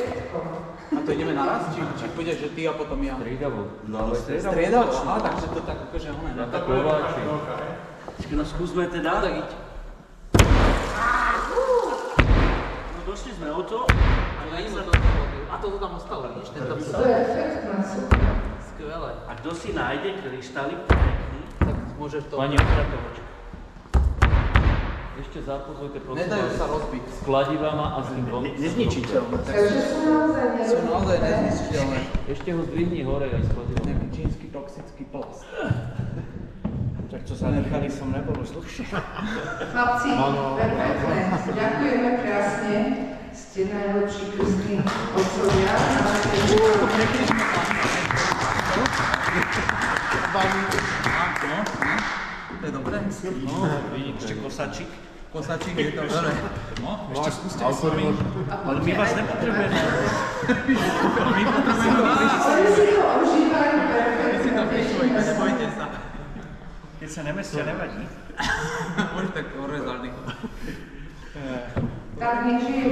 všetko. A to ideme naraz? Či pôjdeš, že ty a potom ja? Striedavo. Striedavo? Aha, takže to tak akože ono. Na tak kováči. No skúsme teda. Tak iď. No došli sme o to. A toto tam ostalo, vidíš? Perfektná, super. Skvelé. A kto si nájde kryštálik pekný, Tak môžeš to... Pani opratovačka. Ešte zapozujte prosím Nedajú sa rozbiť. s kladivama a s tým von. nezničiteľné. Takže sú naozaj Sú naozaj nerozumné. nezničiteľné. Ešte ho zdvihni hore aj s kladivama. Nejaký čínsky toxický plast. Tak čo sa nechali, som nebol už dlhšie. Chlapci, perfektné. Ďakujeme krásne. Ste najlepší krstní otcovia. To je dobré? No, ešte kosačik. Kosačík je to dobré. No, ešte skúste s nami. Ale my vás nepotrebujeme. My potrebujeme vás. Oni si to užívajú Vy si to perfektne. vyšujte, nebojte sa. Keď sa nemestia, nevadí. Môžete tak orezálny. Tak nech žije